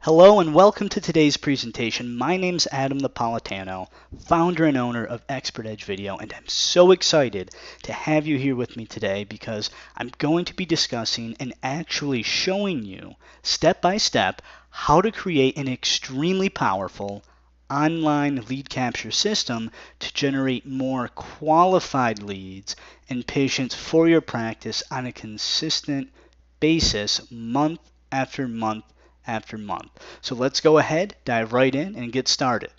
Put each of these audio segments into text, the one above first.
Hello and welcome to today's presentation. My name's Adam Napolitano, founder and owner of ExpertEdge Video, and I'm so excited to have you here with me today because I'm going to be discussing and actually showing you step by step how to create an extremely powerful online lead capture system to generate more qualified leads and patients for your practice on a consistent basis, month after month after month. So let's go ahead, dive right in, and get started.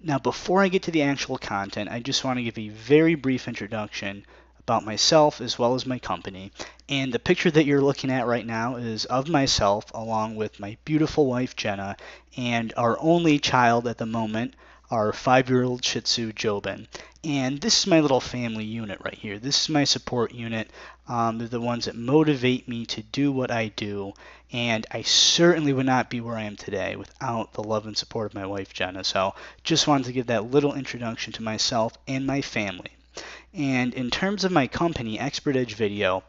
Now, before I get to the actual content, I just want to give a very brief introduction about myself as well as my company. And the picture that you're looking at right now is of myself along with my beautiful wife Jenna and our only child at the moment, our 5-year-old Shih Tzu Jobin. And this is my little family unit right here. This is my support unit. They're the ones that motivate me to do what I do. And I certainly would not be where I am today without the love and support of my wife Jenna. So just wanted to give that little introduction to myself and my family. And in terms of my company, ExpertEdge Video,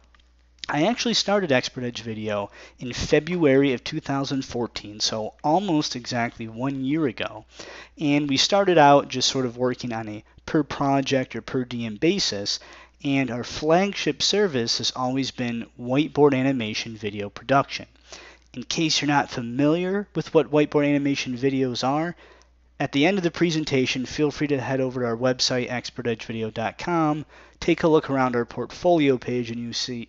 I actually started ExpertEdge Video in February of 2014, so almost exactly 1 year ago. And we started out just sort of working on a per project or per diem basis, and our flagship service has always been whiteboard animation video production. In case you're not familiar with what whiteboard animation videos are, at the end of the presentation, feel free to head over to our website, expertedgevideo.com, take a look around our portfolio page, and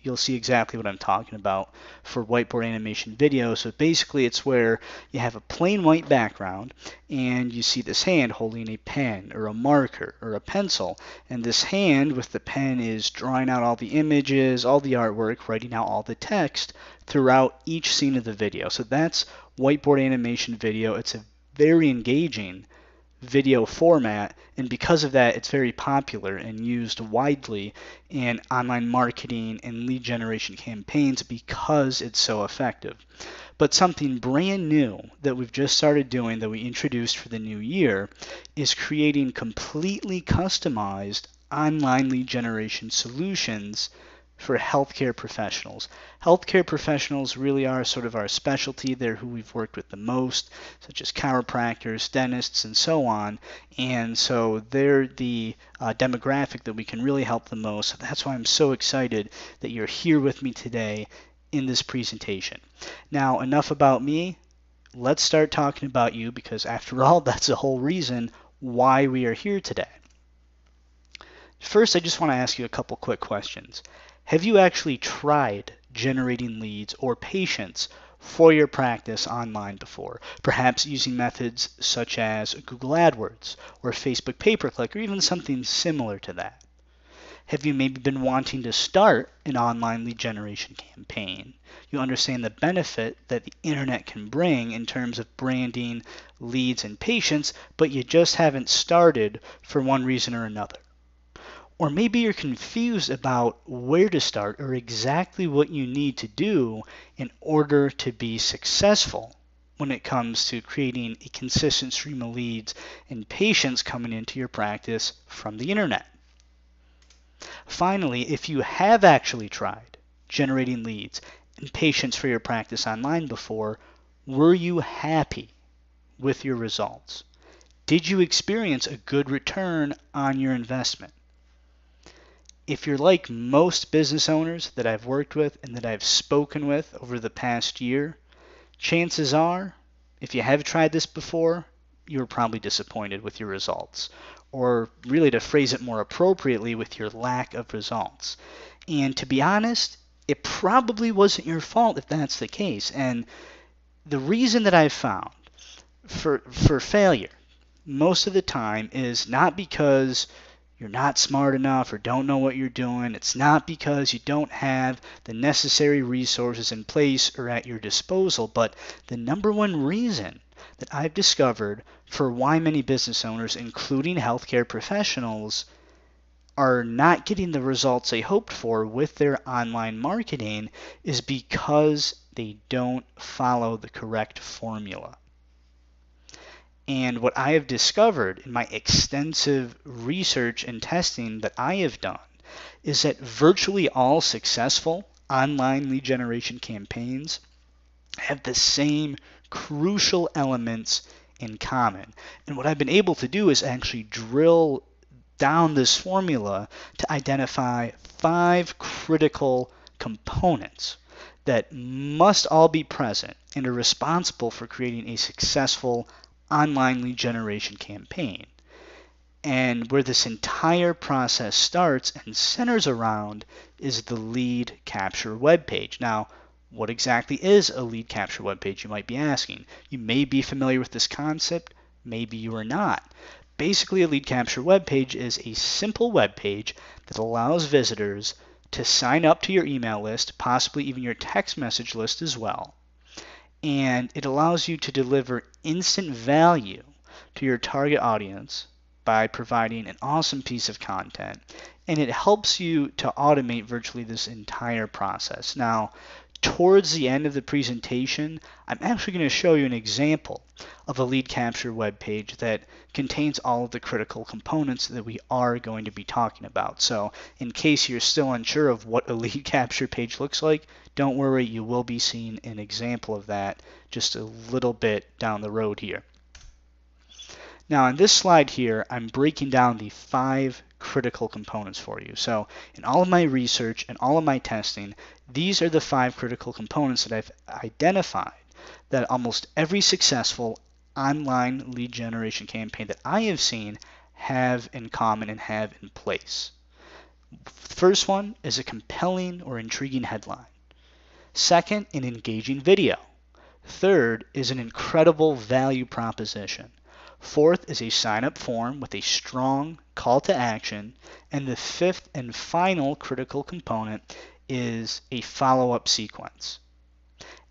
you'll see exactly what I'm talking about for whiteboard animation video. So basically, it's where you have a plain white background, and you see this hand holding a pen or a marker or a pencil, and this hand with the pen is drawing out all the images, all the artwork, writing out all the text throughout each scene of the video. So that's whiteboard animation video. It's a very engaging video format, and because of that, it's very popular and used widely in online marketing and lead generation campaigns because it's so effective. But something brand new that we've just started doing that we introduced for the new year is creating completely customized online lead generation solutions for healthcare professionals. Healthcare professionals really are sort of our specialty. They're who we've worked with the most, such as chiropractors, dentists, and so on. And so they're the demographic that we can really help the most. So that's why I'm so excited that you're here with me today in this presentation. Now, enough about me. Let's start talking about you, because after all, that's the whole reason why we are here today. First, I just want to ask you a couple quick questions. Have you actually tried generating leads or patients for your practice online before? Perhaps using methods such as Google AdWords or Facebook pay-per-click or even something similar to that. Have you maybe been wanting to start an online lead generation campaign? You understand the benefit that the internet can bring in terms of branding, leads, and patients, but you just haven't started for one reason or another. Or maybe you're confused about where to start or exactly what you need to do in order to be successful when it comes to creating a consistent stream of leads and patients coming into your practice from the internet. Finally, if you have actually tried generating leads and patients for your practice online before, were you happy with your results? Did you experience a good return on your investment? If you're like most business owners that I've worked with and that I've spoken with over the past year, chances are, if you have tried this before, you were probably disappointed with your results. Or really, to phrase it more appropriately, with your lack of results. And to be honest, it probably wasn't your fault if that's the case. And the reason that I've found for failure most of the time is not because you're not smart enough or don't know what you're doing. It's not because you don't have the necessary resources in place or at your disposal, but the number one reason that I've discovered for why many business owners, including healthcare professionals, are not getting the results they hoped for with their online marketing is because they don't follow the correct formula. And what I have discovered in my extensive research and testing that I have done is that virtually all successful online lead generation campaigns have the same crucial elements in common. And what I've been able to do is actually drill down this formula to identify 5 critical components that must all be present and are responsible for creating a successful online lead generation campaign. And where this entire process starts and centers around is the lead capture web page. Now, what exactly is a lead capture web page, you might be asking? You may be familiar with this concept, maybe you are not. Basically, a lead capture web page is a simple web page that allows visitors to sign up to your email list, possibly even your text message list as well. And it allows you to deliver instant value to your target audience by providing an awesome piece of content. And it helps you to automate virtually this entire process. Now, towards the end of the presentation, I'm actually going to show you an example of a lead capture web page that contains all of the critical components that we are going to be talking about. So in case you're still unsure of what a lead capture page looks like, don't worry, you will be seeing an example of that just a little bit down the road here. Now on this slide here, I'm breaking down the 5 critical components for you. So in all of my research and all of my testing, these are the 5 critical components that I've identified that almost every successful online lead generation campaign that I have seen have in common and have in place. First one is a compelling or intriguing headline. Second, an engaging video. Third is an incredible value proposition. Fourth is a sign-up form with a strong call to action. And the 5th and final critical component is a follow-up sequence.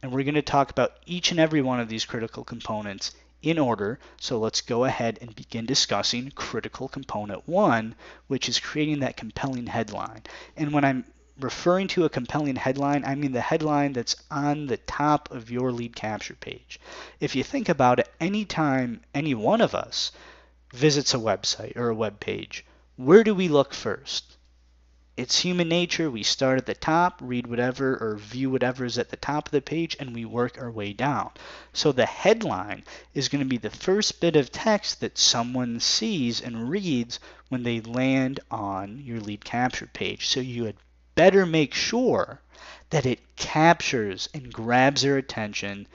And we're going to talk about each and every one of these critical components in order. So let's go ahead and begin discussing critical component 1, which is creating that compelling headline. And when I'm referring to a compelling headline, I mean the headline that's on the top of your lead capture page. If you think about it, anytime any one of us visits a website or a web page, where do we look first? It's human nature. We start at the top, read whatever or view whatever is at the top of the page, and we work our way down. So the headline is going to be the first bit of text that someone sees and reads when they land on your lead capture page. So you had better make sure that it captures and grabs their attention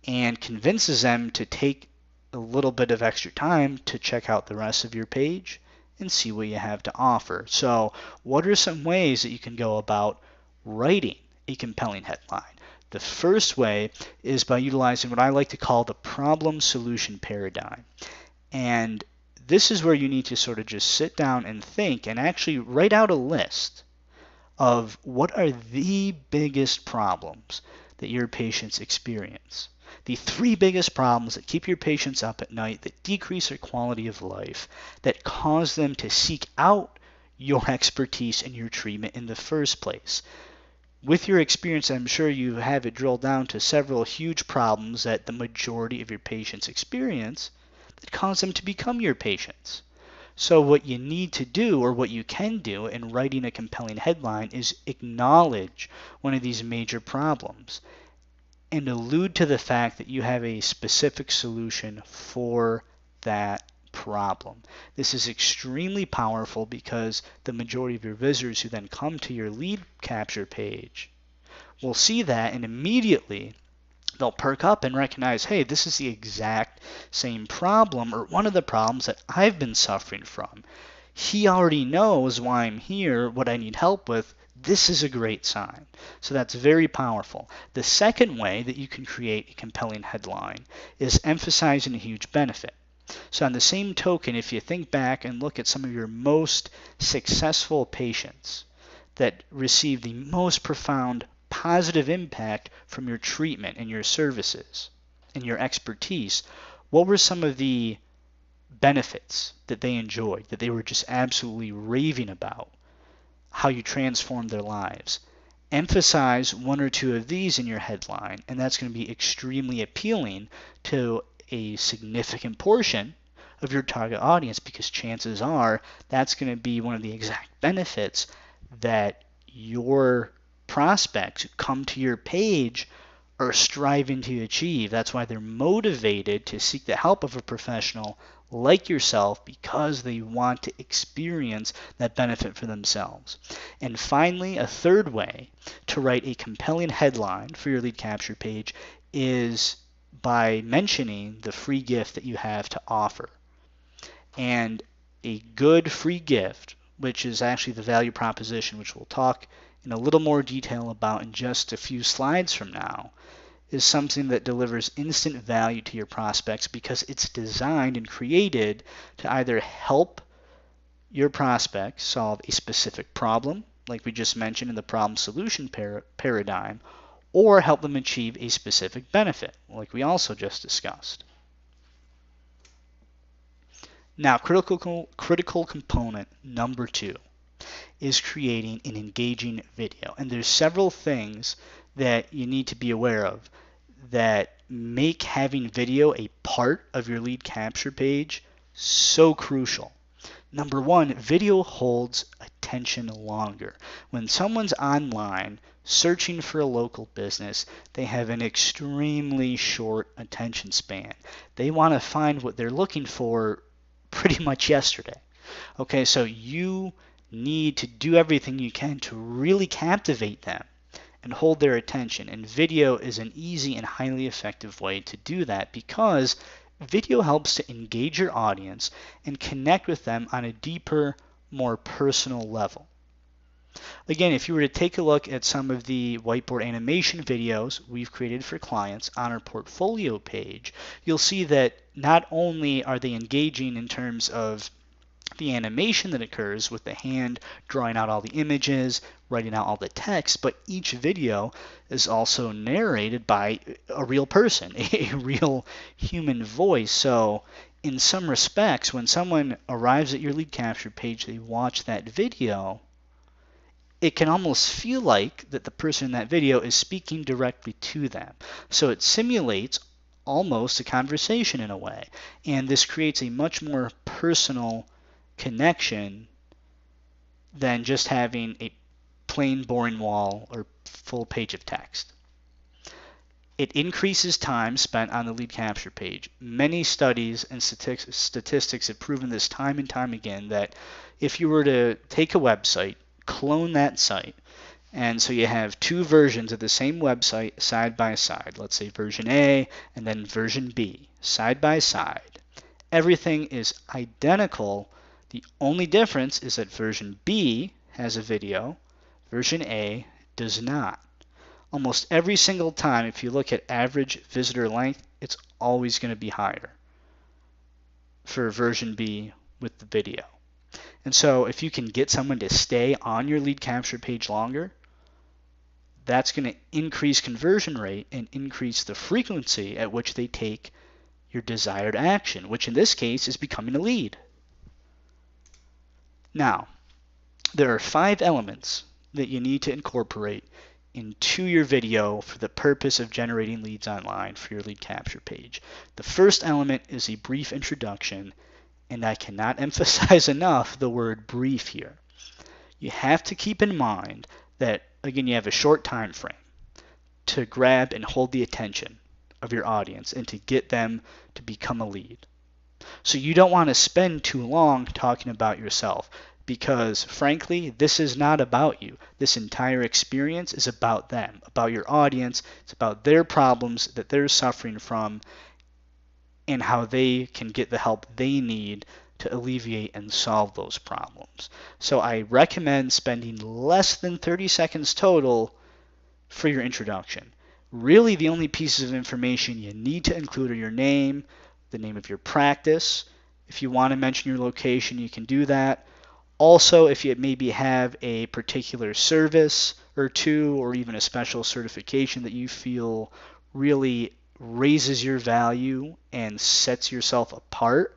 and convinces them to take a little bit of extra time to check out the rest of your page and see what you have to offer. So what are some ways that you can go about writing a compelling headline? The first way is by utilizing what I like to call the problem solution paradigm. And this is where you need to sort of just sit down and think and actually write out a list of what are the biggest problems that your patients experience. The 3 biggest problems that keep your patients up at night, that decrease their quality of life, that cause them to seek out your expertise and your treatment in the first place. With your experience, I'm sure you have it drilled down to several huge problems that the majority of your patients experience that cause them to become your patients. So what you need to do, or what you can do in writing a compelling headline, is acknowledge one of these major problems and allude to the fact that you have a specific solution for that problem. This is extremely powerful because the majority of your visitors who then come to your lead capture page will see that, and immediately they'll perk up and recognize, hey, this is the exact same problem, or one of the problems that I've been suffering from. He already knows why I'm here, what I need help with. This is a great sign. So that's very powerful. The second way that you can create a compelling headline is emphasizing a huge benefit. So on the same token, if you think back and look at some of your most successful patients that receive the most profound positive impact from your treatment and your services and your expertise, what were some of the benefits that they enjoyed, that they were just absolutely raving about? How you transformed their lives. Emphasize 1 or 2 of these in your headline, and that's going to be extremely appealing to a significant portion of your target audience, because chances are that's going to be one of the exact benefits that your prospects who come to your page are striving to achieve. That's why they're motivated to seek the help of a professional like yourself, because they want to experience that benefit for themselves. And finally, a third way to write a compelling headline for your lead capture page is by mentioning the free gift that you have to offer. And a good free gift, which is actually the value proposition, which we'll talk in a little more detail about in just a few slides from now, is something that delivers instant value to your prospects because it's designed and created to either help your prospects solve a specific problem, like we just mentioned in the problem solution paradigm, or help them achieve a specific benefit, like we also just discussed. Now, critical component number 2 is creating an engaging video. And there's several things that you need to be aware of that make having video a part of your lead capture page so crucial. Number 1, video holds attention longer. When someone's online searching for a local business, they have an extremely short attention span. They want to find what they're looking for pretty much yesterday. Okay, so you need to do everything you can to really captivate them and hold their attention. And video is an easy and highly effective way to do that because video helps to engage your audience and connect with them on a deeper, more personal level. Again, if you were to take a look at some of the whiteboard animation videos we've created for clients on our portfolio page, you'll see that not only are they engaging in terms of the animation that occurs with the hand drawing out all the images, writing out all the text, but each video is also narrated by a real person, a real human voice. So in some respects, when someone arrives at your lead capture page, they watch that video, it can almost feel like that the person in that video is speaking directly to them. So it simulates almost a conversation in a way. And this creates a much more personal connection than just having a plain boring wall or full page of text. It increases time spent on the lead capture page. Many studies and statistics have proven this time and time again, that if you were to take a website, clone that site, and so you have two versions of the same website side by side, let's say version A and then version B, side by side. Everything is identical. The only difference is that version B has a video, version A does not. Almost every single time, if you look at average visitor length, it's always going to be higher for version B with the video. And so if you can get someone to stay on your lead capture page longer, that's going to increase conversion rate and increase the frequency at which they take your desired action, which in this case is becoming a lead. Now, there are 5 elements that you need to incorporate into your video for the purpose of generating leads online for your lead capture page. The first element is a brief introduction, and I cannot emphasize enough the word brief here. You have to keep in mind that, again, you have a short time frame to grab and hold the attention of your audience and to get them to become a lead. So you don't want to spend too long talking about yourself, because frankly, this is not about you. This entire experience is about them, about your audience. It's about their problems that they're suffering from and how they can get the help they need to alleviate and solve those problems. So I recommend spending less than 30 seconds total for your introduction. Really, the only pieces of information you need to include are your name, the name of your practice. If you want to mention your location, you can do that. Also, if you maybe have a particular service or two, or even a special certification that you feel really raises your value and sets yourself apart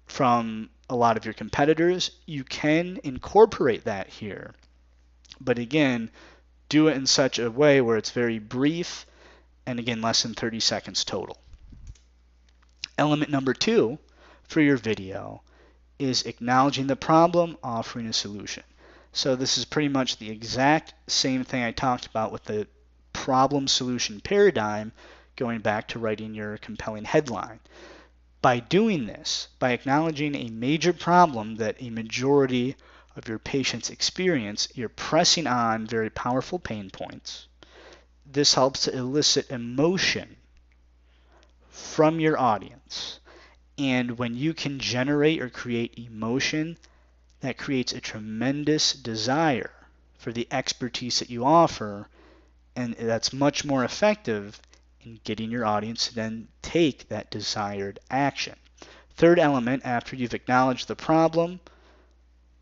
from a lot of your competitors, you can incorporate that here. But again, do it in such a way where it's very brief and again, less than 30 seconds total. Element number 2 for your video is acknowledging the problem, offering a solution. So this is pretty much the exact same thing I talked about with the problem solution paradigm, going back to writing your compelling headline. By doing this, by acknowledging a major problem that a majority of your patients experience, you're pressing on very powerful pain points. This helps to elicit emotion from your audience. And when you can generate or create emotion, that creates a tremendous desire for the expertise that you offer, and that's much more effective in getting your audience to then take that desired action. Third element, after you've acknowledged the problem,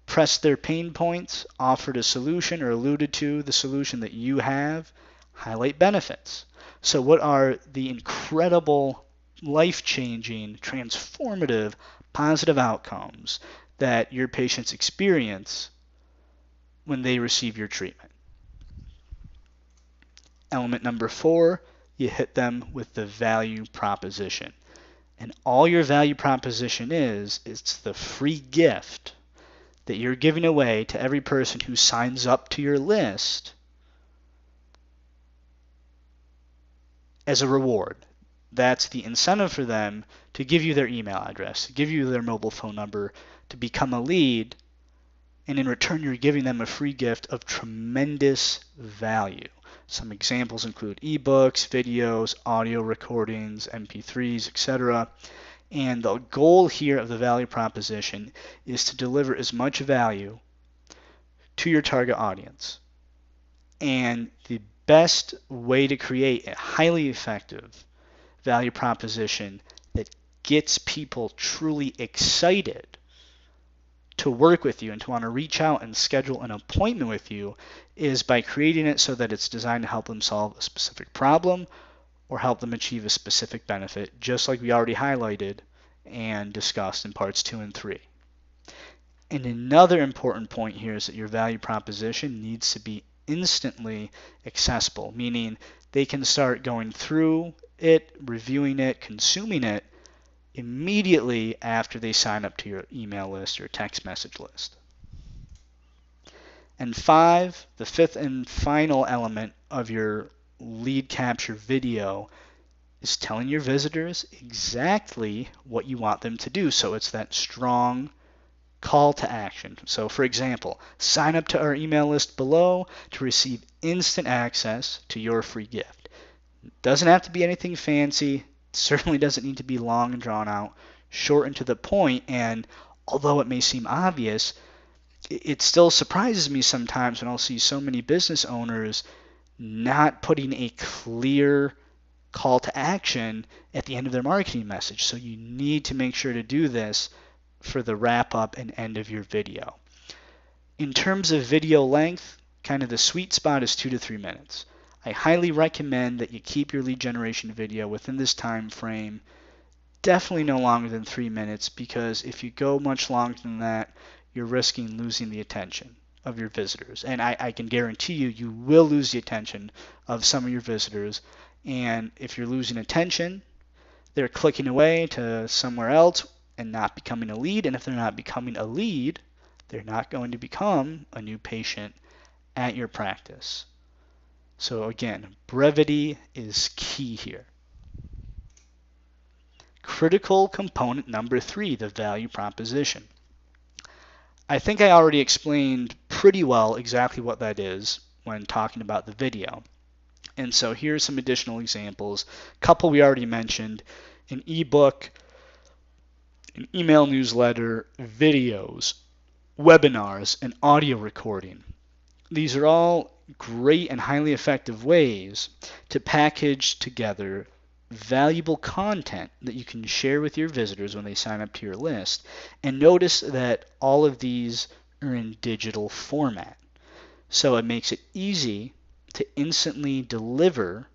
pressed their pain points, offered a solution or alluded to the solution that you have, highlight benefits. So what are the incredible, life-changing, transformative, positive outcomes that your patients experience when they receive your treatment? Element number 4, you hit them with the value proposition. And all your value proposition is, it's the free gift that you're giving away to every person who signs up to your list as a reward. That's the incentive for them to give you their email address, to give you their mobile phone number, to become a lead, and in return you're giving them a free gift of tremendous value. Some examples include ebooks, videos, audio recordings, MP3s, etc. And the goal here of the value proposition is to deliver as much value to your target audience. And the best way to create a highly effective value proposition that gets people truly excited to work with you and to want to reach out and schedule an appointment with you is by creating it so that it's designed to help them solve a specific problem or help them achieve a specific benefit, just like we already highlighted and discussed in parts 2 and 3. And another important point here is that your value proposition needs to be instantly accessible, meaning they can start going through it, reviewing it, consuming it immediately after they sign up to your email list or text message list. And 5, the fifth and final element of your lead capture video is telling your visitors exactly what you want them to do. So it's that strong call to action. So for example, sign up to our email list below to receive instant access to your free gift. It doesn't have to be anything fancy. Certainly doesn't need to be long and drawn out, short and to the point. And although it may seem obvious, it still surprises me sometimes when I'll see so many business owners not putting a clear call to action at the end of their marketing message. So you need to make sure to do this for the wrap up and end of your video. In terms of video length, kind of the sweet spot is 2 to 3 minutes. I highly recommend that you keep your lead generation video within this time frame, definitely no longer than 3 minutes, because if you go much longer than that, you're risking losing the attention of your visitors. And I can guarantee you, you will lose the attention of some of your visitors. And if you're losing attention, they're clicking away to somewhere else and not becoming a lead. And if they're not becoming a lead, they're not going to become a new patient at your practice. So again, brevity is key here. Critical component number 3, the value proposition. I think I already explained pretty well exactly what that is when talking about the video. And so here's some additional examples. A couple we already mentioned: an ebook, an email newsletter, videos, webinars, and audio recording. These are all great and highly effective ways to package together valuable content that you can share with your visitors when they sign up to your list. And notice that all of these are in digital format. So it makes it easy to instantly deliver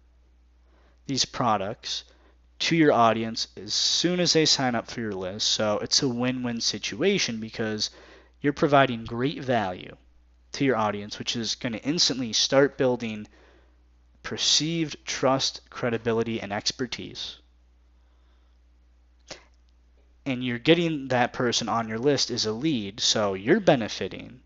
these products to your audience as soon as they sign up for your list. So it's a win-win situation because you're providing great value to your audience, which is going to instantly start building perceived trust, credibility, and expertise. And you're getting that person on your list as a lead, so you're benefiting.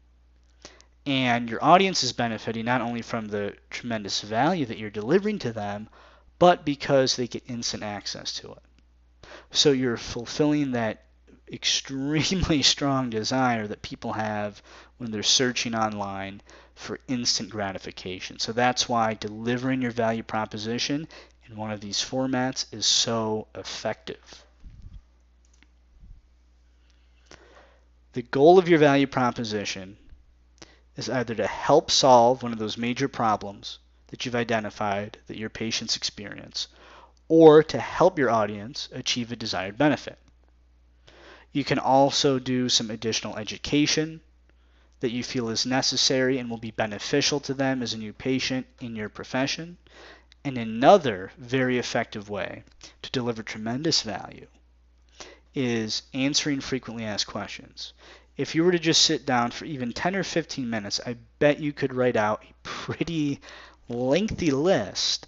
And your audience is benefiting not only from the tremendous value that you're delivering to them, but because they get instant access to it. So you're fulfilling that extremely strong desire that people have when they're searching online for instant gratification. So that's why delivering your value proposition in one of these formats is so effective. The goal of your value proposition is either to help solve one of those major problems that you've identified that your patients experience, or to help your audience achieve a desired benefit. You can also do some additional education that you feel is necessary and will be beneficial to them as a new patient in your profession. And another very effective way to deliver tremendous value is answering frequently asked questions. If you were to just sit down for even 10 or 15 minutes, I bet you could write out a pretty lengthy list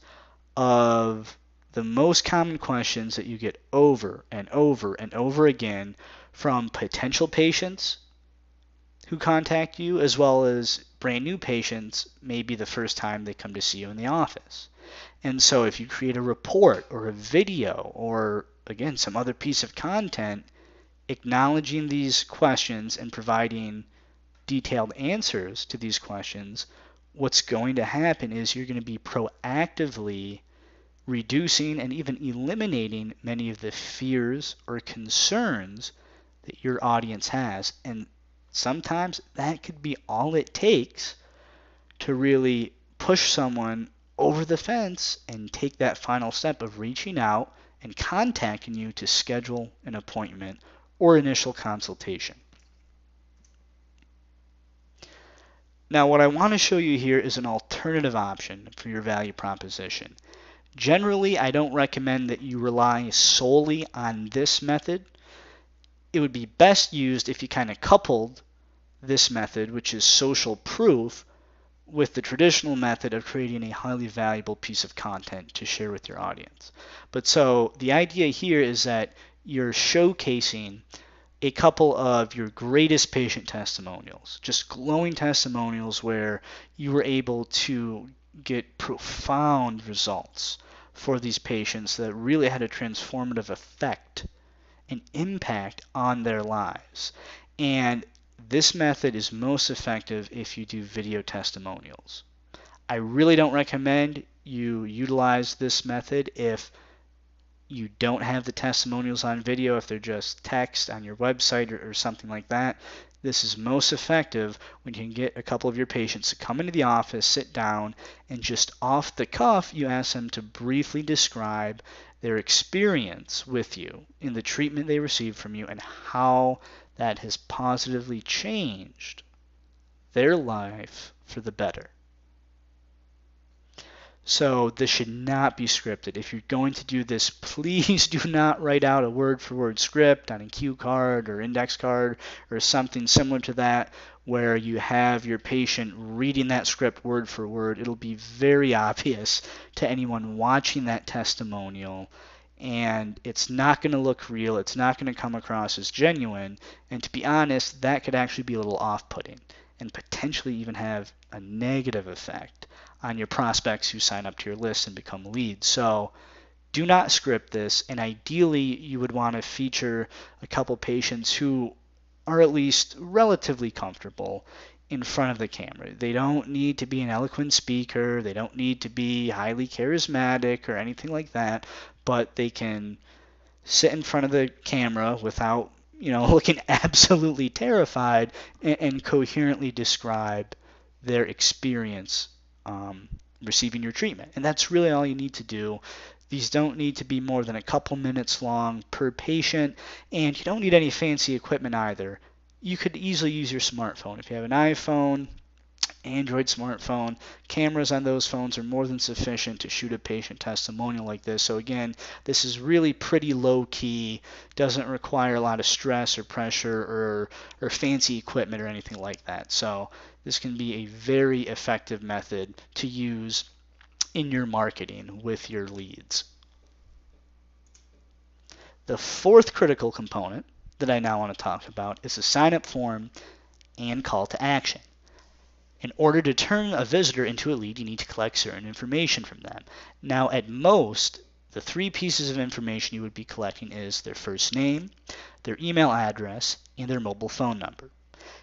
of the most common questions that you get over and over and over again from potential patients who contact you, as well as brand new patients, maybe the first time they come to see you in the office. And so if you create a report or a video or, again, some other piece of content acknowledging these questions and providing detailed answers to these questions, what's going to happen is you're going to be proactively reducing and even eliminating many of the fears or concerns that your audience has. And sometimes that could be all it takes to really push someone over the fence and take that final step of reaching out and contacting you to schedule an appointment or initial consultation. Now, what I want to show you here is an alternative option for your value proposition. Generally, I don't recommend that you rely solely on this method. It would be best used if you kind of coupled this method, which is social proof, with the traditional method of creating a highly valuable piece of content to share with your audience. But so the idea here is that you're showcasing a couple of your greatest patient testimonials, just glowing testimonials where you were able to get profound results for these patients that really had a transformative effect and impact on their lives. And this method is most effective if you do video testimonials. I really don't recommend you utilize this method if you don't have the testimonials on video, if they're just text on your website or something like that. This is most effective when you can get a couple of your patients to come into the office, sit down, and just off the cuff, you ask them to briefly describe their experience with you in the treatment they received from you and how that has positively changed their life for the better. So this should not be scripted. If you're going to do this, please do not write out a word-for-word script on a cue card or index card or something similar to that where you have your patient reading that script word for word. It'll be very obvious to anyone watching that testimonial, and it's not going to look real. It's not going to come across as genuine. And to be honest, that could actually be a little off-putting and potentially even have a negative effect on your prospects who sign up to your list and become leads. So do not script this, and ideally you would want to feature a couple patients who are at least relatively comfortable in front of the camera. They don't need to be an eloquent speaker, they don't need to be highly charismatic or anything like that, but they can sit in front of the camera without looking absolutely terrified and coherently describe their experience receiving your treatment. And that's really all you need to do. These don't need to be more than a couple minutes long per patient, and you don't need any fancy equipment either. You could easily use your smartphone. If you have an iPhone, Android smartphone, cameras on those phones are more than sufficient to shoot a patient testimonial like this. So again, this is really pretty low key, doesn't require a lot of stress or pressure or fancy equipment or anything like that. So this can be a very effective method to use in your marketing with your leads. The fourth critical component that I now want to talk about is the sign-up form and call to action. In order to turn a visitor into a lead, you need to collect certain information from them. Now, at most, the three pieces of information you would be collecting is their first name, their email address, and their mobile phone number.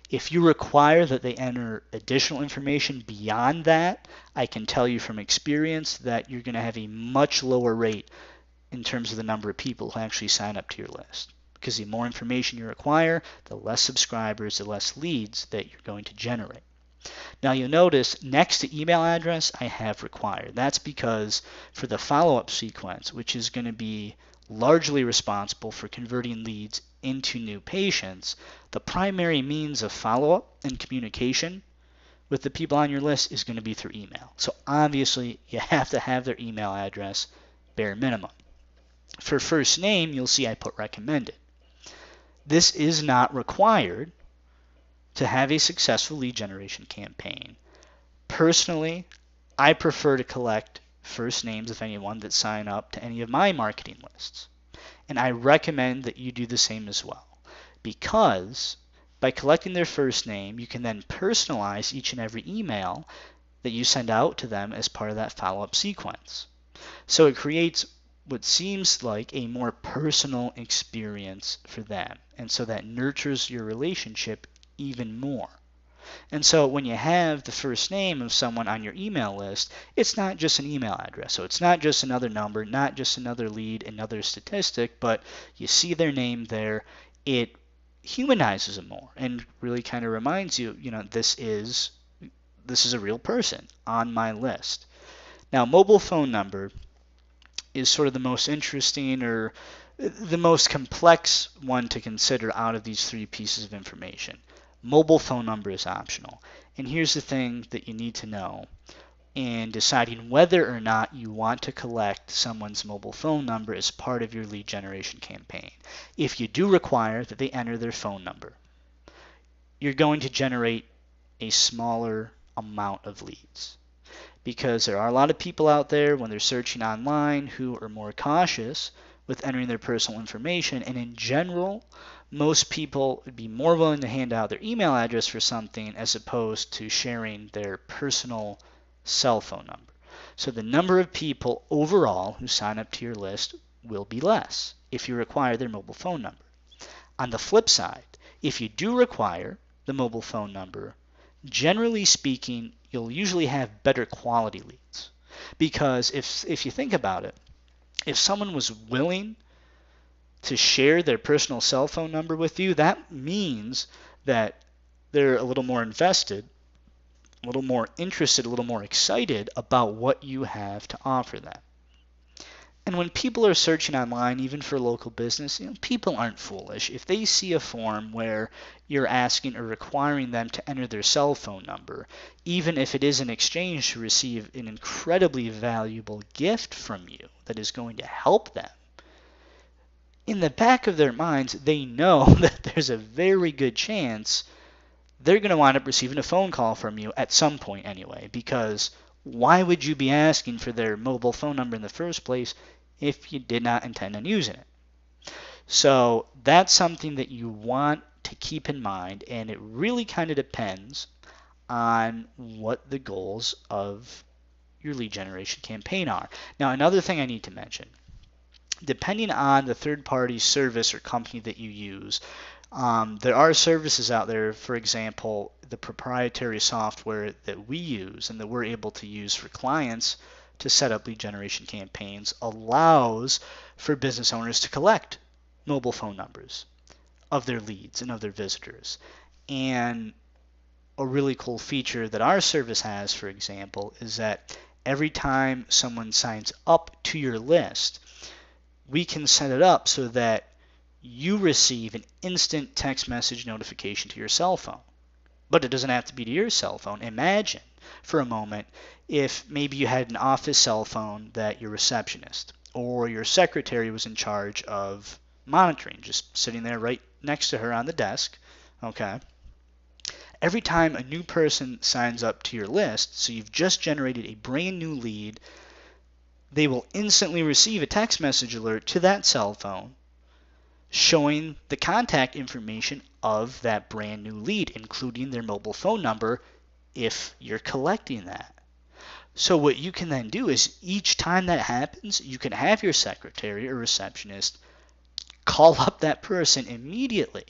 If you require that they enter additional information beyond that, I can tell you from experience that you're going to have a much lower rate in terms of the number of people who actually sign up to your list. Because the more information you require, the less subscribers, the less leads that you're going to generate. Now you'll notice next to email address, I have required. That's because for the follow-up sequence, which is going to be largely responsible for converting leads into new patients, the primary means of follow-up and communication with the people on your list is going to be through email. So obviously you have to have their email address bare minimum. For first name, you'll see I put recommended. This is not required to have a successful lead generation campaign. Personally, I prefer to collect first names of anyone that sign up to any of my marketing lists. And I recommend that you do the same as well, because by collecting their first name, you can then personalize each and every email that you send out to them as part of that follow-up sequence. So it creates what seems like a more personal experience for them, and so that nurtures your relationship even more. And so when you have the first name of someone on your email list, it's not just an email address. So it's not just another number, not just another lead, another statistic, but you see their name there. It humanizes them more and really kind of reminds you, this is a real person on my list. Now, mobile phone number is sort of the most interesting or the most complex one to consider out of these three pieces of information. Mobile phone number is optional. And here's the thing that you need to know in deciding whether or not you want to collect someone's mobile phone number as part of your lead generation campaign. If you do require that they enter their phone number, you're going to generate a smaller amount of leads, because there are a lot of people out there when they're searching online who are more cautious with entering their personal information, and in general, most people would be more willing to hand out their email address for something as opposed to sharing their personal cell phone number. So the number of people overall who sign up to your list will be less if you require their mobile phone number. On the flip side, if you do require the mobile phone number, generally speaking, you'll usually have better quality leads. Because if you think about it, if someone was willing to share their personal cell phone number with you, that means that they're a little more invested, a little more interested, a little more excited about what you have to offer them. And when people are searching online, even for local business, people aren't foolish. If they see a form where you're asking or requiring them to enter their cell phone number, even if it is in exchange to receive an incredibly valuable gift from you that is going to help them, in the back of their minds, they know that there's a very good chance they're going to wind up receiving a phone call from you at some point anyway, because why would you be asking for their mobile phone number in the first place if you did not intend on using it? So that's something that you want to keep in mind, and it really kind of depends on what the goals of your lead generation campaign are. Now, another thing I need to mention, depending on the third-party service or company that you use, there are services out there, for example, the proprietary software that we use and that we're able to use for clients to set up lead generation campaigns allows for business owners to collect mobile phone numbers of their leads and of their visitors. And a really cool feature that our service has, for example, is that every time someone signs up to your list, we can set it up so that you receive an instant text message notification to your cell phone. But it doesn't have to be to your cell phone. Imagine for a moment if maybe you had an office cell phone that your receptionist or your secretary was in charge of monitoring, just sitting there right next to her on the desk. Okay. Every time a new person signs up to your list, so you've just generated a brand new lead, they will instantly receive a text message alert to that cell phone showing the contact information of that brand new lead, including their mobile phone number if you're collecting that. So what you can then do is each time that happens, you can have your secretary or receptionist call up that person immediately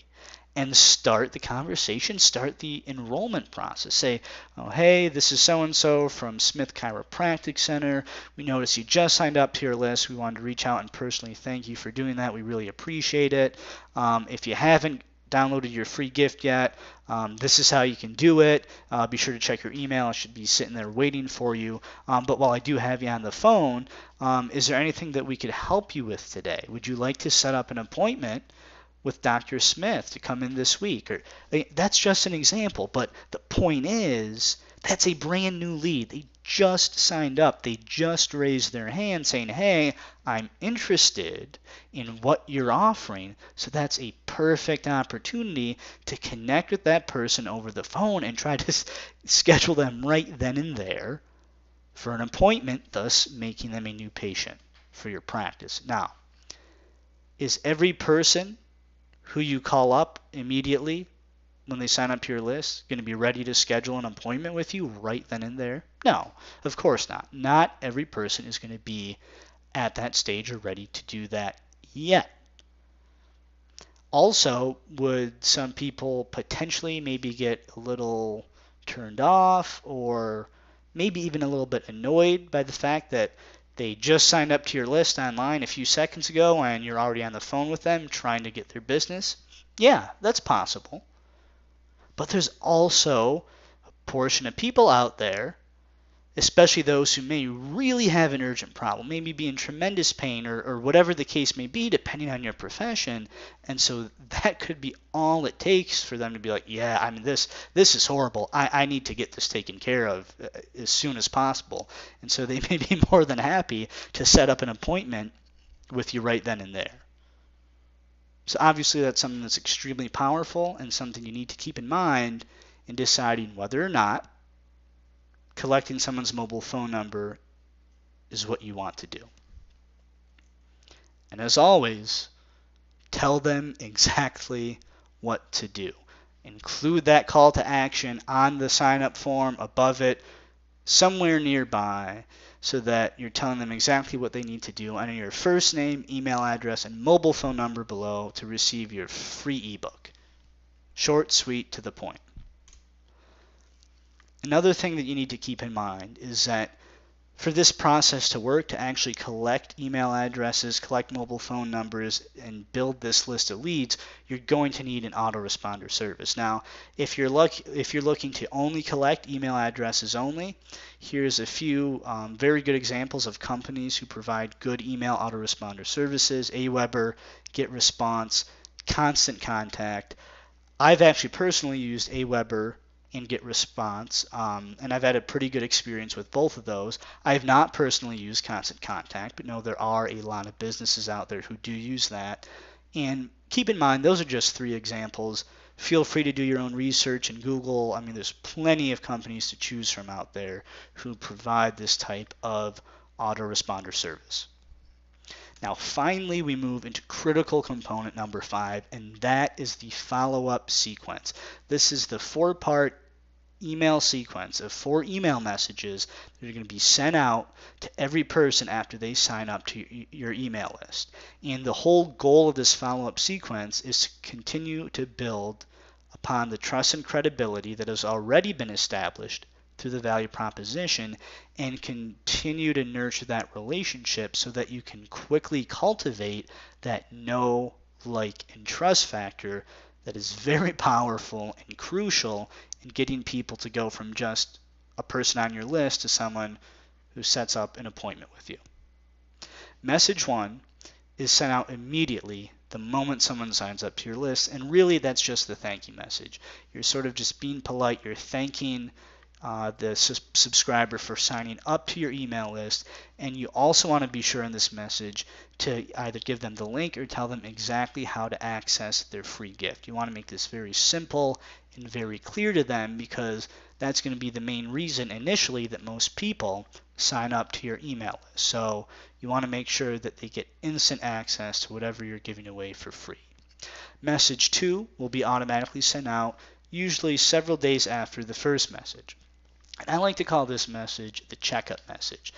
and start the conversation, start the enrollment process. Say, oh, hey, this is so-and-so from Smith Chiropractic Center. We noticed you just signed up to your list. We wanted to reach out and personally thank you for doing that. We really appreciate it. If you haven't downloaded your free gift yet, this is how you can do it. Be sure to check your email. It should be sitting there waiting for you. But while I do have you on the phone, is there anything that we could help you with today? Would you like to set up an appointment with Dr. Smith to come in this week? Or that's just an example, but the point is that's a brand new lead. They just signed up. They just raised their hand saying, hey, I'm interested in what you're offering. So that's a perfect opportunity to connect with that person over the phone and try to schedule them right then and there for an appointment, thus making them a new patient for your practice. Now, is every person who you call up immediately when they sign up to your list going to be ready to schedule an appointment with you right then and there? No, of course not. Not every person is going to be at that stage or ready to do that yet. Also, would some people potentially maybe get a little turned off or maybe even a little bit annoyed by the fact that they just signed up to your list online a few seconds ago and you're already on the phone with them trying to get their business? Yeah, that's possible. But there's also a portion of people out there, especially those who may really have an urgent problem, maybe be in tremendous pain or whatever the case may be, depending on your profession. And so that could be all it takes for them to be like, yeah, I mean, this is horrible. I need to get this taken care of as soon as possible. And so they may be more than happy to set up an appointment with you right then and there. So obviously that's something that's extremely powerful and something you need to keep in mind in deciding whether or not collecting someone's mobile phone number is what you want to do. And as always, tell them exactly what to do. Include that call to action on the sign-up form, above it, somewhere nearby, so that you're telling them exactly what they need to do, and your first name, email address, and mobile phone number below to receive your free ebook. Short, sweet, to the point. Another thing that you need to keep in mind is that for this process to work, to actually collect email addresses, collect mobile phone numbers, and build this list of leads, you're going to need an autoresponder service. Now, if you're looking to only collect email addresses only, here's a few very good examples of companies who provide good email autoresponder services: Aweber, GetResponse, Constant Contact. I've actually personally used Aweber and GetResponse, and I've had a pretty good experience with both of those. I have not personally used Constant Contact, but know there are a lot of businesses out there who do use that. And keep in mind, those are just 3 examples. Feel free to do your own research and Google. I mean, there's plenty of companies to choose from out there who provide this type of autoresponder service. Now, finally, we move into critical component number 5, and that is the follow-up sequence. This is the 4-part email sequence of 4 email messages that are going to be sent out to every person after they sign up to your email list. And the whole goal of this follow-up sequence is to continue to build upon the trust and credibility that has already been established through the value proposition, and continue to nurture that relationship so that you can quickly cultivate that know, like, and trust factor that is very powerful and crucial in getting people to go from just a person on your list to someone who sets up an appointment with you. Message 1 is sent out immediately the moment someone signs up to your list, and really that's just the thank you message. You're sort of just being polite. You're thanking the subscriber for signing up to your email list, and you also want to be sure in this message to either give them the link or tell them exactly how to access their free gift. You want to make this very simple and very clear to them, because that's going to be the main reason initially that most people sign up to your email list. So you want to make sure that they get instant access to whatever you're giving away for free. Message 2 will be automatically sent out usually several days after the first message. And I like to call this message the checkup message.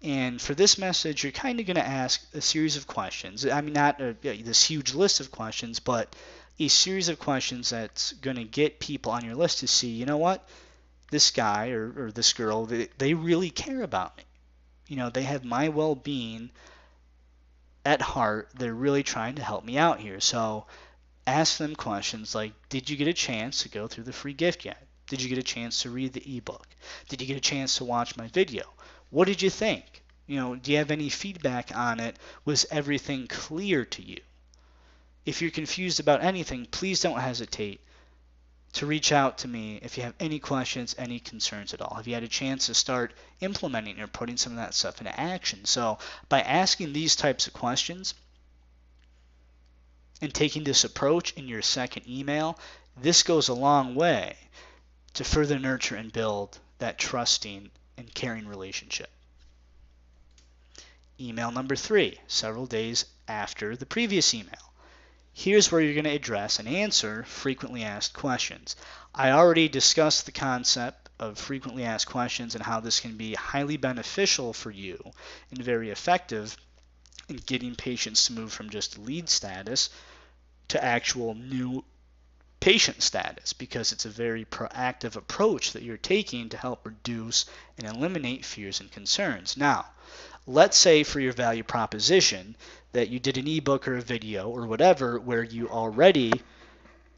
And for this message, you're kind of going to ask a series of questions. I mean, not this huge list of questions, but a series of questions that's going to get people on your list to see, you know what, this guy or this girl, they really care about me. You know, they have my well-being at heart. They're really trying to help me out here. So ask them questions like, did you get a chance to go through the free gift yet? Did you get a chance to read the ebook? Did you get a chance to watch my video? What did you think? You know, do you have any feedback on it? Was everything clear to you? If you're confused about anything, please don't hesitate to reach out to me if you have any questions, any concerns at all. Have you had a chance to start implementing or putting some of that stuff into action? So by asking these types of questions and taking this approach in your second email, this goes a long way to further nurture and build that trusting and caring relationship. Email number 3, several days after the previous email. Here's where you're going to address and answer frequently asked questions. I already discussed the concept of frequently asked questions and how this can be highly beneficial for you and very effective in getting patients to move from just lead status to actual new patient status, because it's a very proactive approach that you're taking to help reduce and eliminate fears and concerns. Now, let's say for your value proposition that you did an ebook or a video or whatever where you already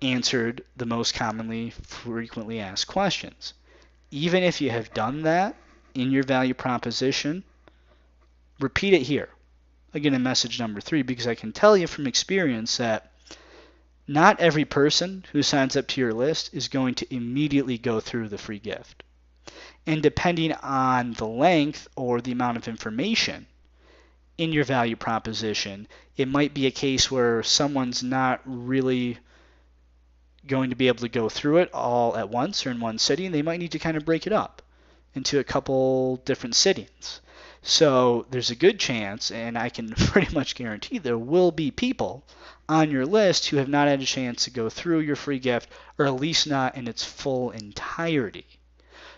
answered the most commonly frequently asked questions. Even if you have done that in your value proposition, repeat it here. Again, in message number 3, because I can tell you from experience that not every person who signs up to your list is going to immediately go through the free gift. And depending on the length or the amount of information in your value proposition, it might be a case where someone's not really going to be able to go through it all at once or in one sitting. They might need to kind of break it up into a couple different sittings. So there's a good chance, and I can pretty much guarantee there will be people on your list who have not had a chance to go through your free gift, or at least not in its full entirety.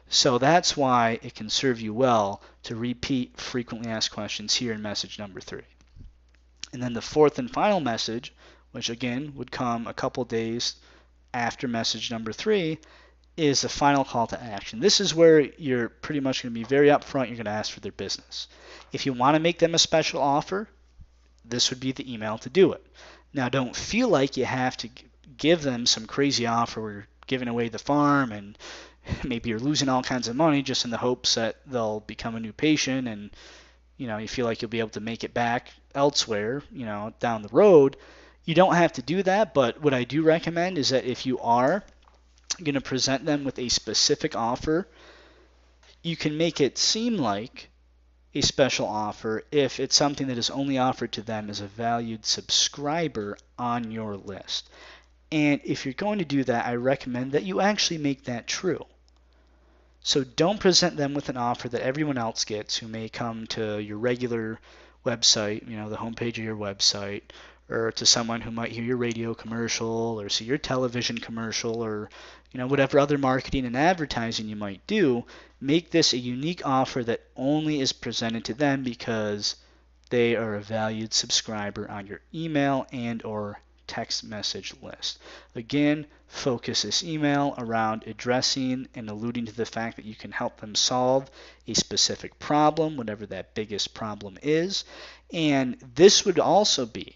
So that's why it can serve you well to repeat frequently asked questions here in message number 3. And then the fourth and final message, which again would come a couple days after message number 3, is the final call to action. This is where you're pretty much going to be very upfront. You're going to ask for their business. If you want to make them a special offer, this would be the email to do it. Now, don't feel like you have to give them some crazy offer where you're giving away the farm and maybe you're losing all kinds of money just in the hopes that they'll become a new patient and you feel like you'll be able to make it back elsewhere, down the road. You don't have to do that, but what I do recommend is that if you are going to present them with a specific offer, you can make it seem like a special offer if it's something that is only offered to them as a valued subscriber on your list. And if you're going to do that, I recommend that you actually make that true. So don't present them with an offer that everyone else gets who may come to your regular website, the homepage of your website, or to someone who might hear your radio commercial or see your television commercial or whatever other marketing and advertising you might do. Make this a unique offer that only is presented to them because they are a valued subscriber on your email and or text message list. Again, focus this email around addressing and alluding to the fact that you can help them solve a specific problem, whatever that biggest problem is. And this would also be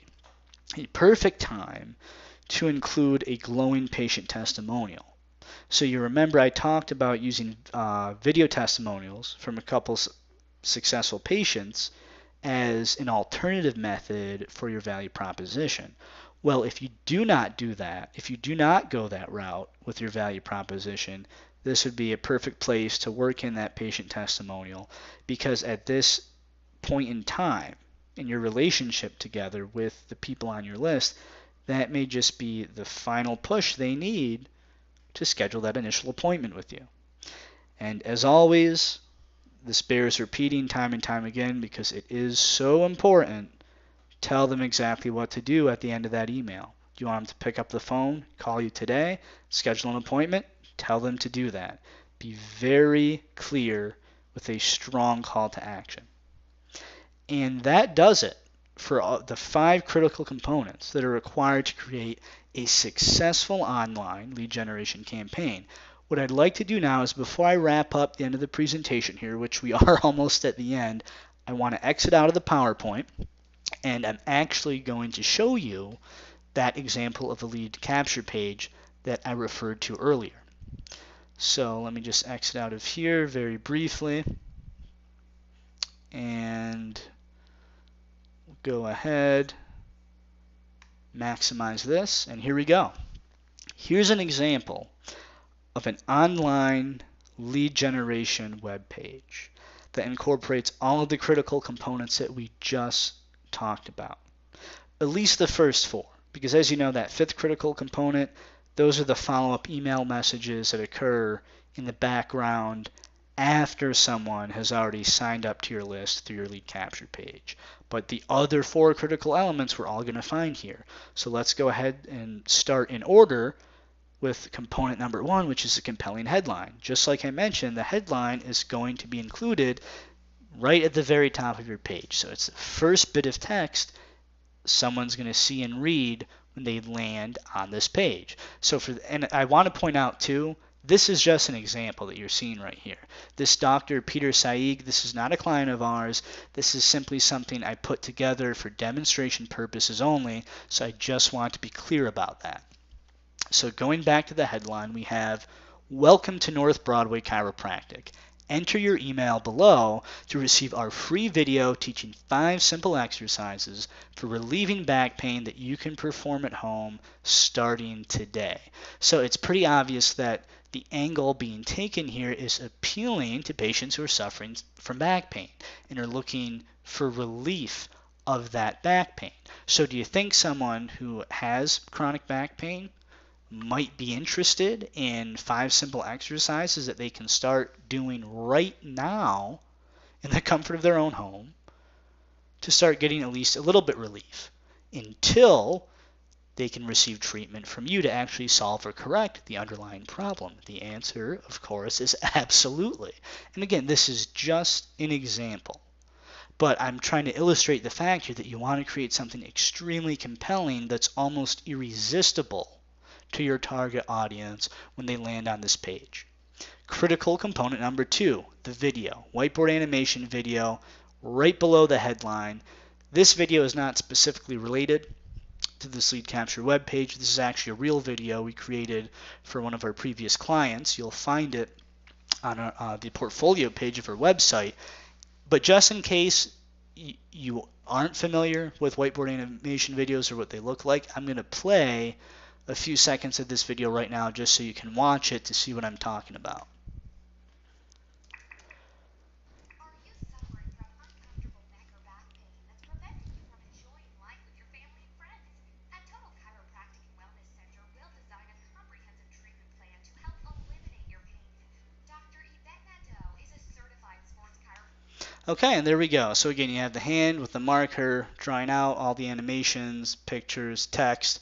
a perfect time to include a glowing patient testimonial. So you remember I talked about using video testimonials from a couple successful patients as an alternative method for your value proposition. Well, if you do not do that, if you do not go that route with your value proposition, this would be a perfect place to work in that patient testimonial, because at this point in time in your relationship together with the people on your list, that may just be the final push they need to schedule that initial appointment with you. And as always, this bears repeating time and time again because it is so important. Tell them exactly what to do at the end of that email. Do you want them to pick up the phone, call you today, schedule an appointment? Tell them to do that. Be very clear with a strong call to action. And that does it for the 5 critical components that are required to create a successful online lead generation campaign. What I'd like to do now is, before I wrap up the end of the presentation here, which we are almost at the end, I want to exit out of the PowerPoint, and I'm actually going to show you that example of a lead capture page that I referred to earlier. So let me just exit out of here very briefly, and go ahead, maximize this, and here we go. Here's an example of an online lead generation web page that incorporates all of the critical components that we just talked about. At least the first 4, because as you know, that 5th critical component, those are the follow-up email messages that occur in the background after someone has already signed up to your list through your lead capture page. But the other 4 critical elements we're all going to find here. So let's go ahead and start in order with component number 1, which is a compelling headline. Just like I mentioned, the headline is going to be included right at the very top of your page. So it's the first bit of text someone's going to see and read when they land on this page. And I want to point out too, this is just an example that you're seeing right here. This Dr. Peter Saig, this is not a client of ours. This is simply something I put together for demonstration purposes only, so I just want to be clear about that. So going back to the headline, we have, "Welcome to North Broadway Chiropractic. Enter your email below to receive our free video teaching 5 simple exercises for relieving back pain that you can perform at home starting today." So it's pretty obvious that the angle being taken here is appealing to patients who are suffering from back pain and are looking for relief of that back pain. So do you think someone who has chronic back pain might be interested in 5 simple exercises that they can start doing right now in the comfort of their own home to start getting at least a little bit relief until they can receive treatment from you to actually solve or correct the underlying problem? The answer, of course, is absolutely. And again, this is just an example, but I'm trying to illustrate the fact here that you want to create something extremely compelling that's almost irresistible to your target audience when they land on this page. Critical component number 2, the video. Whiteboard animation video right below the headline. This video is not specifically related to this lead capture web page. This is actually a real video we created for one of our previous clients. You'll find it on the portfolio page of our website. But just in case you aren't familiar with whiteboard animation videos or what they look like, I'm going to play a few seconds of this video right now just so you can watch it to see what I'm talking about. Are you suffering from uncomfortable neck or back pain that's preventing you from enjoying life with your family and friends? At Total Chiropractic and Wellness Center, we'll design a comprehensive treatment plan to help eliminate your pain. Dr. Yvette Nadeau is a certified sports chiropractor. Okay, and there we go. So again, you have the hand with the marker drawing out all the animations, pictures, text.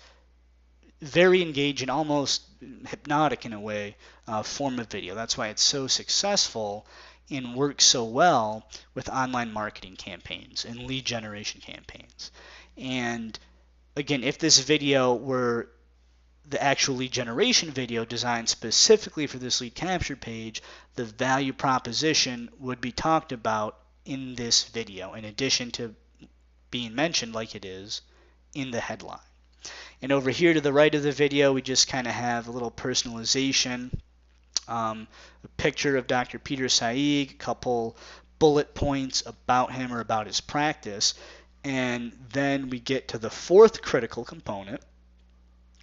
Very engaging, almost hypnotic in a way, form of video. That's why it's so successful and works so well with online marketing campaigns and lead generation campaigns. And again, if this video were the actual lead generation video designed specifically for this lead capture page, the value proposition would be talked about in this video, in addition to being mentioned like it is in the headline. And over here to the right of the video, we just kind of have a little personalization, a picture of Dr. Peter Saig, a couple bullet points about him or about his practice, and then we get to the 4th critical component,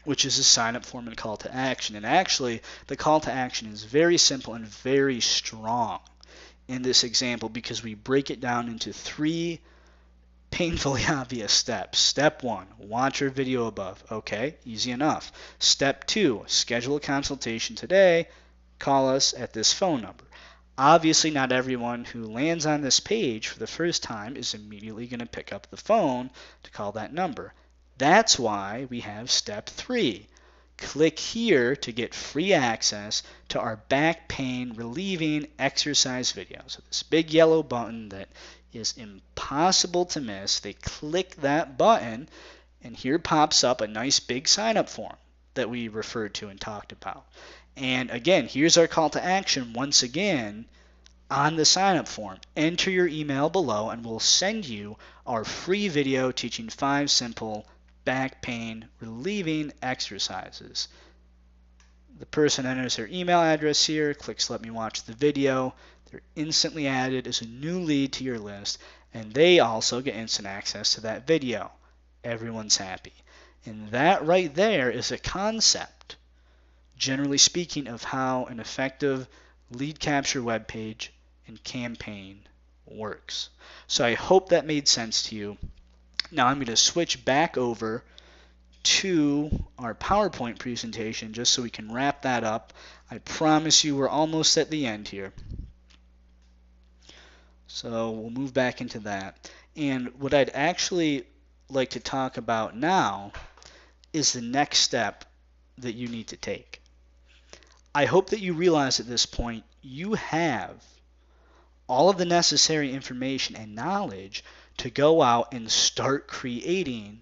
which is a sign-up form and call to action. And actually, the call to action is very simple and very strong in this example because we break it down into 3 painfully obvious steps. Step 1, watch our video above. Okay, easy enough. Step 2, schedule a consultation today. Call us at this phone number. Obviously, not everyone who lands on this page for the first time is immediately going to pick up the phone to call that number. That's why we have step 3. Click here to get free access to our back pain relieving exercise video. So this big yellow button that is impossible to miss, they click that button and here pops up a nice big sign up form that we referred to and talked about. And again, here's our call to action once again on the sign up form. Enter your email below and we'll send you our free video teaching 5 simple back pain relieving exercises. The person enters their email address here, clicks let me watch the video. They're instantly added as a new lead to your list, and they also get instant access to that video. Everyone's happy. And that right there is a concept, generally speaking, of how an effective lead capture web page and campaign works. So I hope that made sense to you. Now I'm going to switch back over to our PowerPoint presentation just so we can wrap that up. I promise you we're almost at the end here. So we'll move back into that. And what I'd actually like to talk about now is the next step that you need to take. I hope that you realize at this point you have all of the necessary information and knowledge to go out and start creating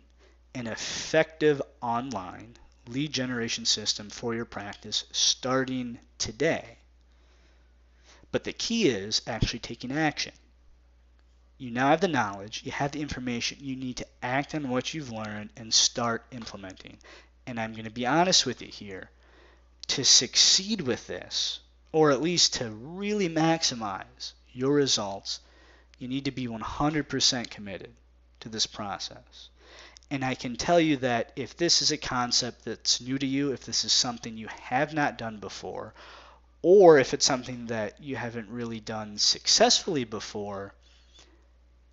an effective online lead generation system for your practice starting today. But the key is actually taking action. You now have the knowledge, you have the information, you need to act on what you've learned and start implementing. And I'm going to be honest with you here. To succeed with this, or at least to really maximize your results, you need to be 100% committed to this process. And I can tell you that if this is a concept that's new to you, if this is something you have not done before, or if it's something that you haven't really done successfully before,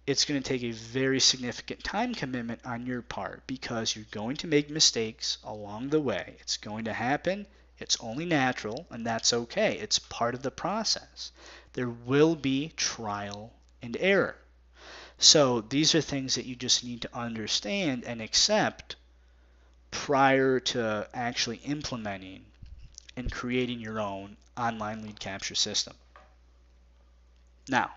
it's going to take a very significant time commitment on your part because you're going to make mistakes along the way. It's going to happen. It's only natural, and that's okay. It's part of the process. There will be trial and error. So these are things that you just need to understand and accept prior to actually implementing and creating your own online lead capture system. Now,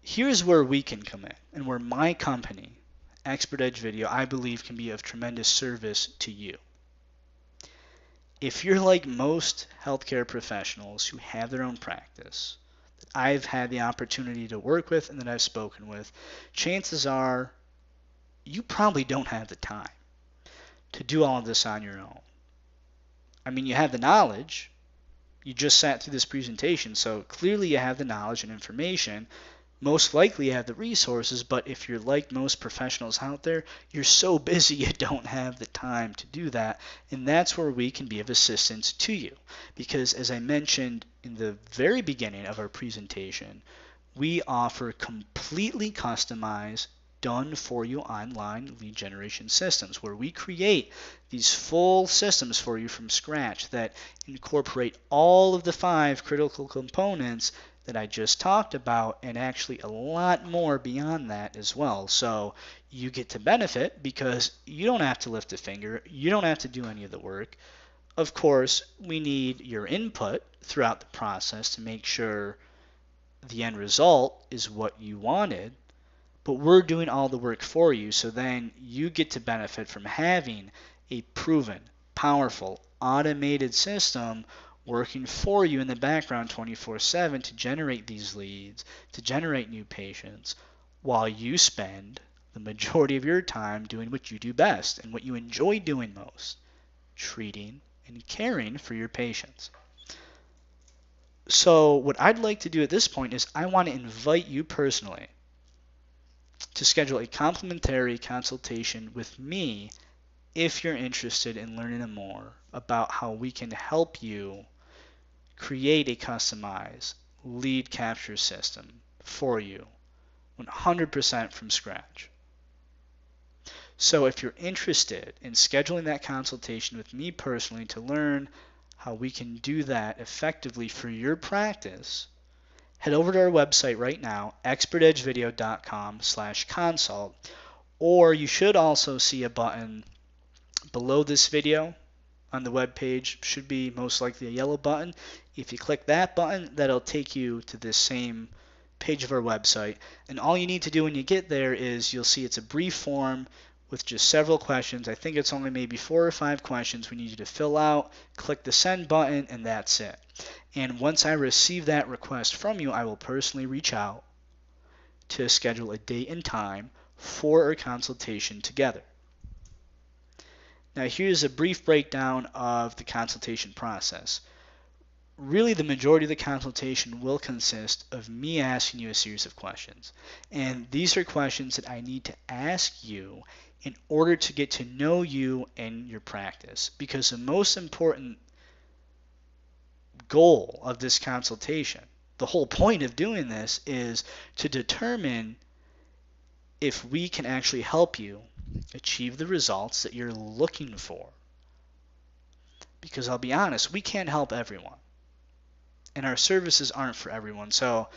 here's where we can come in and where my company, Expert Edge Video, I believe can be of tremendous service to you. If you're like most healthcare professionals who have their own practice, that I've had the opportunity to work with and that I've spoken with, chances are you probably don't have the time to do all of this on your own. I mean, you have the knowledge. You just sat through this presentation, so clearly you have the knowledge and information. Most likely you have the resources, but if you're like most professionals out there, you're so busy you don't have the time to do that, and that's where we can be of assistance to you. Because as I mentioned in the very beginning of our presentation, we offer completely customized, done for you online lead generation systems where we create these full systems for you from scratch that incorporate all of the 5 critical components that I just talked about and actually a lot more beyond that as well. So you get to benefit because you don't have to lift a finger, you don't have to do any of the work. Of course, we need your input throughout the process to make sure the end result is what you wanted, but we're doing all the work for you, so then you get to benefit from having a proven, powerful, automated system working for you in the background 24/7 to generate these leads, to generate new patients, while you spend the majority of your time doing what you do best and what you enjoy doing most, treating and caring for your patients. So what I'd like to do at this point is I want to invite you personally to schedule a complimentary consultation with me if you're interested in learning more about how we can help you create a customized lead capture system for you 100% from scratch. So if you're interested in scheduling that consultation with me personally to learn how we can do that effectively for your practice, head over to our website right now, expertedgevideo.com/consult, or you should also see a button Below this video on the web page should be most likely a yellow button. If you click that button, that'll take you to this same page of our website. And all you need to do when you get there is you'll see it's a brief form with just several questions. I think it's only maybe 4 or 5 questions we need you to fill out. Click the send button, and that's it. And once I receive that request from you, I will personally reach out to schedule a date and time for our consultation together. Now here's a brief breakdown of the consultation process. Really, the majority of the consultation will consist of me asking you a series of questions. And these are questions that I need to ask you in order to get to know you and your practice. Because the most important goal of this consultation, the whole point of doing this, is to determine if we can actually help you achieve the results that you're looking for. Because I'll be honest, we can't help everyone. And our services aren't for everyone. So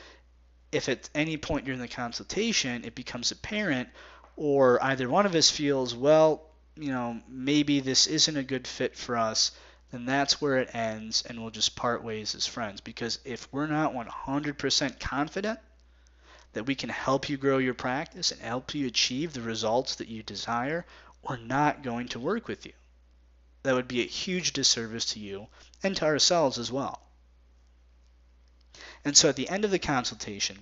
if at any point during the consultation it becomes apparent, or either one of us feels, well, maybe this isn't a good fit for us, then that's where it ends and we'll just part ways as friends. Because if we're not 100% confident that we can help you grow your practice and help you achieve the results that you desire, we're not going to work with you. That would be a huge disservice to you and to ourselves as well. And so at the end of the consultation,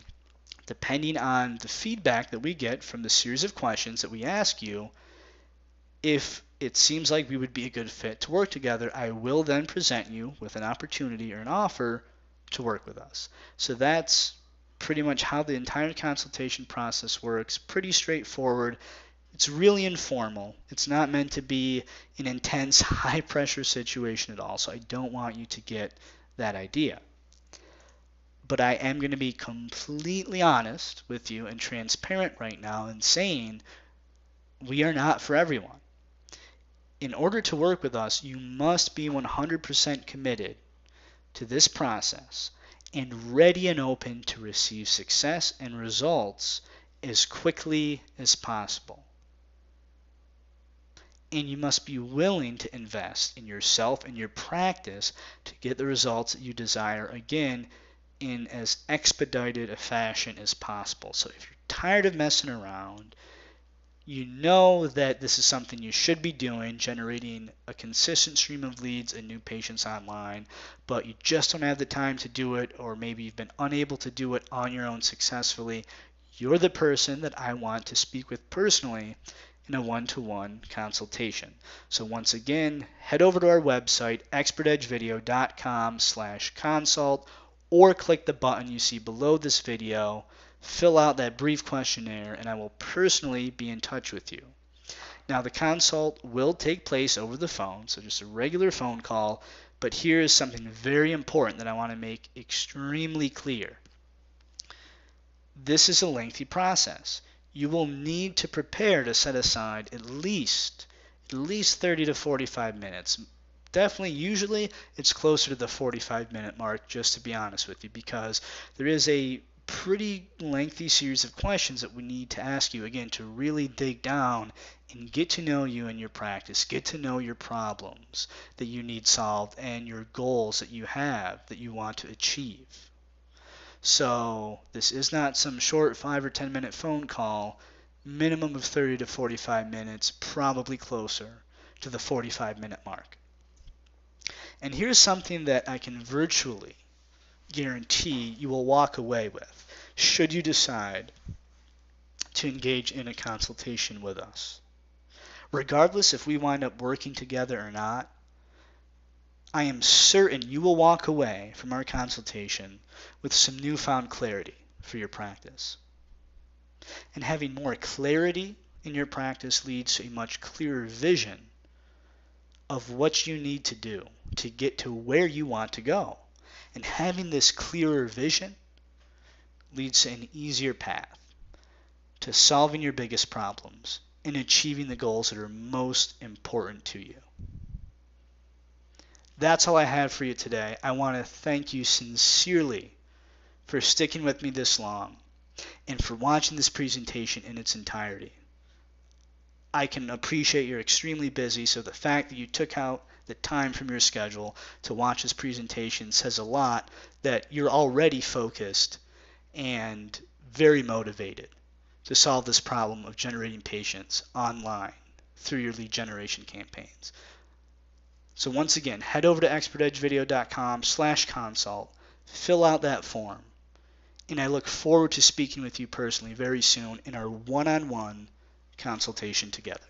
depending on the feedback that we get from the series of questions that we ask you, if it seems like we would be a good fit to work together, I will then present you with an opportunity or an offer to work with us. So that's pretty much how the entire consultation process works. Pretty straightforward. It's really informal. It's not meant to be an intense, high-pressure situation at all, so I don't want you to get that idea. But I am going to be completely honest with you and transparent right now in saying we are not for everyone. In order to work with us, you must be 100% committed to this process and ready and open to receive success and results as quickly as possible. And you must be willing to invest in yourself and your practice to get the results that you desire, again, in as expedited a fashion as possible. So if you're tired of messing around, you know that this is something you should be doing, generating a consistent stream of leads and new patients online, but you just don't have the time to do it, or maybe you've been unable to do it on your own successfully, you're the person that I want to speak with personally in a one-to-one consultation. So once again, head over to our website, expertedgevideo.com/consult, or click the button you see below this video, fill out that brief questionnaire, and I will personally be in touch with you. Now, the consult will take place over the phone, so just a regular phone call, but here is something very important that I want to make extremely clear. This is a lengthy process. You will need to prepare to set aside at least 30 to 45 minutes. Definitely, usually it's closer to the 45-minute mark, just to be honest with you, because there is a pretty lengthy series of questions that we need to ask you, again, to really dig down and get to know you and your practice, get to know your problems that you need solved and your goals that you have that you want to achieve. So this is not some short 5 or 10 minute phone call, minimum of 30 to 45 minutes, probably closer to the 45-minute mark. And here's something that I can virtually guarantee you will walk away with should you decide to engage in a consultation with us. Regardless if we wind up working together or not, I am certain you will walk away from our consultation with some newfound clarity for your practice. And having more clarity in your practice leads to a much clearer vision of what you need to do to get to where you want to go. And having this clearer vision leads to an easier path to solving your biggest problems and achieving the goals that are most important to you. That's all I have for you today. I want to thank you sincerely for sticking with me this long and for watching this presentation in its entirety. I can appreciate you're extremely busy, so the fact that you took out the time from your schedule to watch this presentation says a lot that you're already focused and very motivated to solve this problem of generating patients online through your lead generation campaigns. So once again, head over to expertedgevideo.com/consult, fill out that form, and I look forward to speaking with you personally very soon in our one-on-one consultation together.